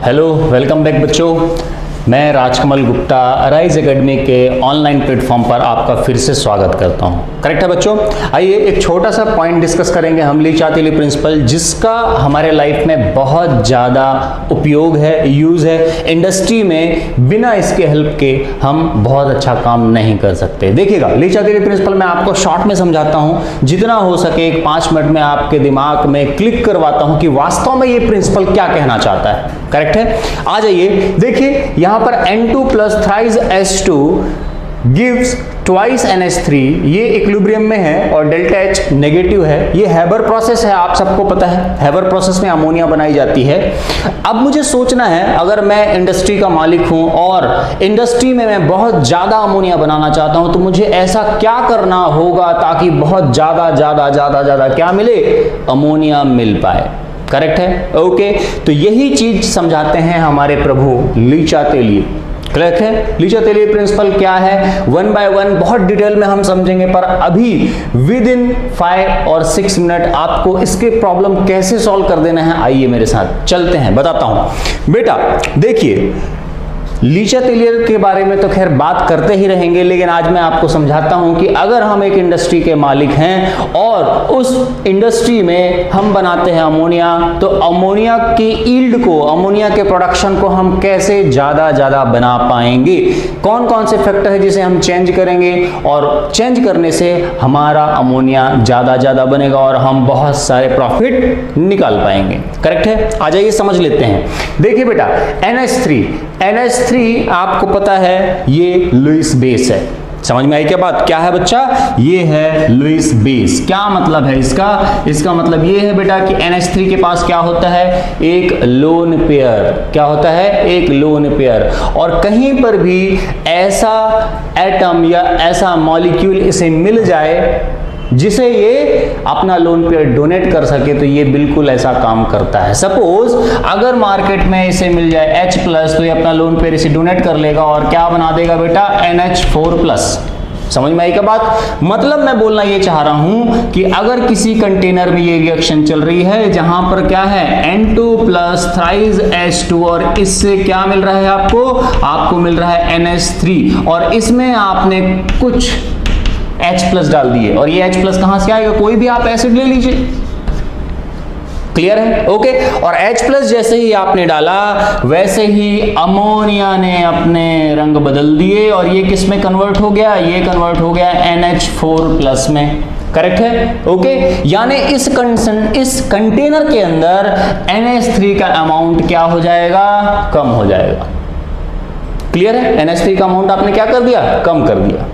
Hello, welcome back बच्चों। मैं Rajkamal Gupta arise academy के ऑनलाइन प्लेटफॉर्म पर आपका फिर से स्वागत करता हूं। करेक्ट है बच्चों। आइए एक छोटा सा पॉइंट डिस्कस करेंगे हम ली चाहते ली प्रिंसिपल, जिसका हमारे लाइफ में बहुत ज़्यादा उपयोग है, यूज़ है। इंडस्ट्री में बिना इसके हेल्प के हम बहुत अच्छा काम नहीं कर सकते। देखिएगा, ली चाहते ली प्रिंसिपल मैं आपको शॉर्ट में समझाता हूँ, जितना हो सके एक 5 मिनट में आपके दिमाग में क्लिक करवाता हूँ कि वास्तव में ये प्रिंसिपल क्या कहना चाहता है। करेक्ट है। आ जाइए, देखिए यहां पर N2 plus thrice H2 gives twice NH3, ये इक्विलिब्रियम में है और डेल्टा H नेगेटिव है। ये हैबर प्रोसेस है, आप सबको पता है। हैबर प्रोसेस में अमोनिया बनाई जाती है। अब मुझे सोचना है, अगर मैं इंडस्ट्री का मालिक हूं और इंडस्ट्री में मैं बहुत ज्यादा अमोनिया बनाना चाहता हूं, तो मुझे ऐसा क्या करना होगा ताकि बहुत ज्यादा क्या मिले, अमोनिया मिल पाए। करेक्ट है। ओके, तो यही चीज समझाते हैं हमारे प्रभु ली चाहते लिए। करेक्ट है। ली चाहते लिए प्रिंसिपल क्या है, 1 बाय 1 बहुत डिटेल में हम समझेंगे, पर अभी विद इन 5 और 6 मिनट आपको इसके प्रॉब्लम कैसे सॉल्व कर देना है, आइए मेरे साथ चलते हैं, बताता हूं। बेटा देखिए, ली चाहते लिए के बारे में तो खैर बात करते ही रहेंगे, लेकिन आज मैं आपको समझाता हूं कि अगर हम एक इंडस्ट्री के मालिक हैं और उस इंडस्ट्री में हम बनाते हैं अमोनिया, तो अमोनिया की ईल्ड को, अमोनिया के प्रोडक्शन को हम कैसे ज्यादा बना पाएंगे, कौन कौन से फैक्टर है जिसे हम चेंज करेंगे और चेंज करने से हमारा अमोनिया ज्यादा बनेगा और हम बहुत सारे प्रॉफिट निकाल पाएंगे। करेक्ट है। आ जाइए समझ लेते हैं। देखिए बेटा, NH3 आपको पता है ये लुईस बेस है। समझ में आई क्या बात, क्या है बच्चा, ये है लुईस बेस। क्या मतलब है इसका मतलब ये है बेटा कि NH3 के पास क्या होता है, एक लोन पेयर। क्या होता है, एक लोन पेयर। और कहीं पर भी ऐसा एटम या ऐसा मॉलिक्यूल इसे मिल जाए जिसे ये अपना लोन पेयर डोनेट कर सके, तो ये बिल्कुल ऐसा काम करता है। सपोज अगर मार्केट में इसे मिल जाए H प्लस, तो ये अपना लोन पेयर इसे डोनेट कर लेगा और क्या बना देगा बेटा, NH4 प्लस। समझ में आई क्या बात, मतलब मैं बोलना ये चाह रहा हूं कि अगर किसी कंटेनर में ये रिएक्शन चल रही है जहां पर क्या है, N2 प्लस थ्राइज H2 और इससे क्या मिल रहा है आपको मिल रहा है NH3, और इसमें आपने कुछ H प्लस डाल दिए, और ये H प्लस कहां से आएगा, कोई भी आप एसिड ले लीजिए। क्लियर है। ओके, और H प्लस जैसे ही आपने डाला वैसे ही अमोनिया ने अपने रंग बदल दिए और ये किस में कन्वर्ट हो गया, ये कन्वर्ट हो गया NH4 प्लस में। करेक्ट है। ओके, यानी इस कंटेनर के अंदर NH3 का अमाउंट क्या हो जाएगा, कम हो जाएगा। क्लियर है। NH3 का अमाउंट आपने क्या कर दिया, कम कर दिया।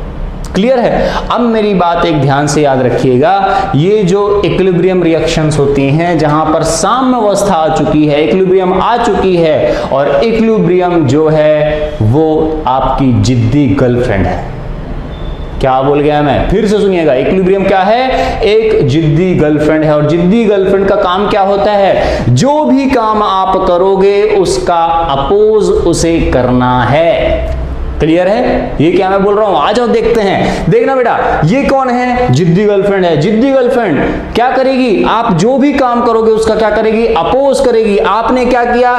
क्लियर है। अब मेरी बात एक ध्यान से याद रखिएगा, ये जो इक्विलिब्रियम रिएक्शंस होती हैं जहां पर साम्य अवस्था आ चुकी है, इक्विलिब्रियम आ चुकी है, और इक्विलिब्रियम जो है वो आपकी जिद्दी गर्लफ्रेंड है। क्या बोल गया मैं, फिर से सुनिएगा। इक्विलिब्रियम क्या है, एक जिद्दी गर्लफ्रेंड है, और जिद्दी गर्लफ्रेंड का काम क्या होता है, जो भी काम आप करोगे उसका अपोज उसे करना है। क्लियर है। ये क्या मैं बोल रहा हूं, आ जाओ देखते हैं। देखना बेटा, ये कौन है, जिद्दी गर्लफ्रेंड है। जिद्दी गर्लफ्रेंड क्या करेगी, आप जो भी काम करोगे उसका क्या करेगी, अपोज करेगी। आपने क्या किया,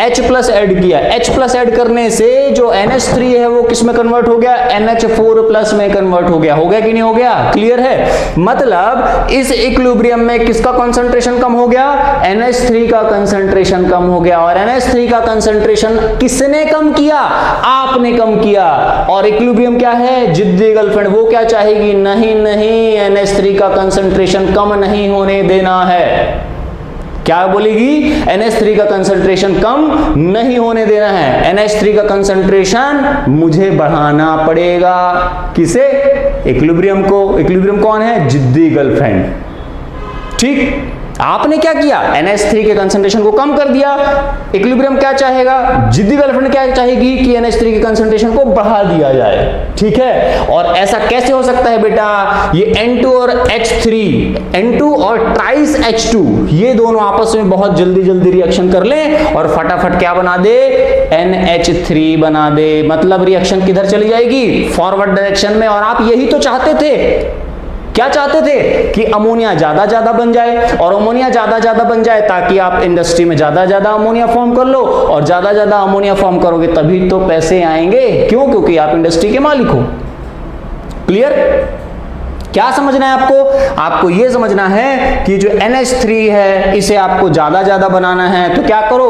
H प्लस ऐड किया। H प्लस ऐड करने से जो NH3 है वो किस में कन्वर्ट हो गया, NH4 प्लस में कन्वर्ट हो गया कि नहीं हो गया। क्लियर है। मतलब इस इक्विलिब्रियम में किसका कंसंट्रेशन कम हो गया, NH3 का कंसंट्रेशन कम हो गया, और NH3 का कंसंट्रेशन किसने कम किया, आपने कम किया। और इक्विलिब्रियम क्या है, जिद्दी गर्लफ्रेंड, वो क्या चाहेगी, नहीं NH3 का कंसंट्रेशन कम नहीं होने देना है। क्या बोलेगी, NH3 का कंसंट्रेशन कम नहीं होने देना है, NH3 का कंसंट्रेशन मुझे बढ़ाना पड़ेगा। किसे, इक्विलिब्रियम को। इक्विलिब्रियम कौन है, जिद्दी गर्लफ्रेंड। ठीक, आपने क्या किया, NH3 के कंसंट्रेशन को कम कर दिया। इक्विलिब्रियम क्या चाहेगा, जिद्दी गर्लफ्रेंड क्या चाहेगी कि NH3 के कंसंट्रेशन को बढ़ा दिया जाए। ठीक है। और ऐसा कैसे हो सकता है बेटा, ये N2 और H3, N2 और ट्राइस H2, ये दोनों आपस में बहुत जल्दी रिएक्शन कर लें और फटाफट क्या बना दे, NH3 बना दे। मतलब रिएक्शन किधर चली जाएगी, फॉरवर्ड डायरेक्शन में। और आप यही तो चाहते थे, क्या चाहते थे कि अमोनिया ज्यादा बन जाए, और अमोनिया ज्यादा बन जाए ताकि आप इंडस्ट्री में ज्यादा अमोनिया फॉर्म कर लो, और ज्यादा अमोनिया फॉर्म करोगे तभी तो पैसे आएंगे। क्यों? क्योंकि आप इंडस्ट्री के मालिक हो। क्लियर? क्या समझना है आपको? आपको यह समझना है कि जो NH3 है इसे आपको ज्यादा बनाना है, तो क्या करो,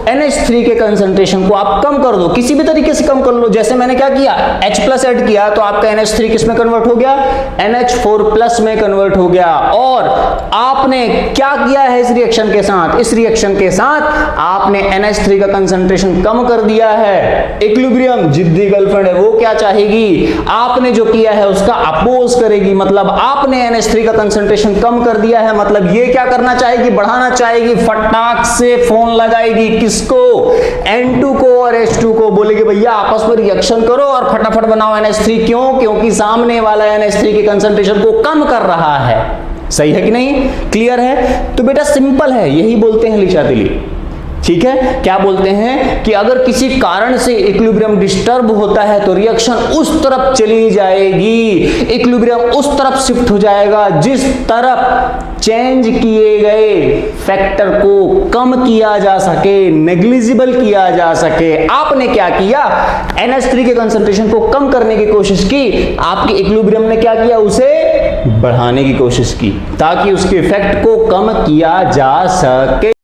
NH3 के कंसंट्रेशन को आप कम कर दो, किसी भी तरीके से कम कर लो। जैसे मैंने क्या किया, H+ ऐड किया तो आपका NH3 किस में कन्वर्ट हो गया, NH4+ में कन्वर्ट हो गया। और आपने क्या किया है इस रिएक्शन के साथ, इस रिएक्शन के साथ आपने NH3 का कंसंट्रेशन कम कर दिया है। इक्विलिब्रियम, जिद्दी गर्लफ्रेंड है वो क्या चाहेगी, आपने जो किया है उसका अपोज करेगी। मतलब आपने NH3 का कंसंट्रेशन कम कर दिया है, मतलब ये क्या करना चाहेगी, बढ़ाना चाहेगी, फटाक से फोन लगाएगी किसको, N2 को और H2 को, बोलेगी भैया आपस में रिएक्शन करो और फटाफट बनाओ NH3। क्यों? क्योंकि सामने वाला NH3 के कंसंट्रेशन को कम कर रहा है। सही है कि नहीं? क्लियर है? तो बेटा सिंपल है, यही बोलते हैं लिचातिली। ठीक है, क्या बोलते हैं कि अगर किसी कारण से इक्विलिब्रियम डिस्टर्ब होता है तो रिएक्शन उस तरफ चली जाएगी, इक्विलिब्रियम उस तरफ शिफ्ट हो जाएगा जिस तरफ चेंज किए गए फैक्टर को कम किया जा सके, नेग्लिजिबल किया जा सके। आपने क्या किया, NH3 के कंसंट्रेशन को कम करने की कोशिश की, आपके इक्विलिब्रियम ने क्या किया, उसे बढ़ाने की कोशिश की ताकि उसके इफेक्ट को कम किया जा सके।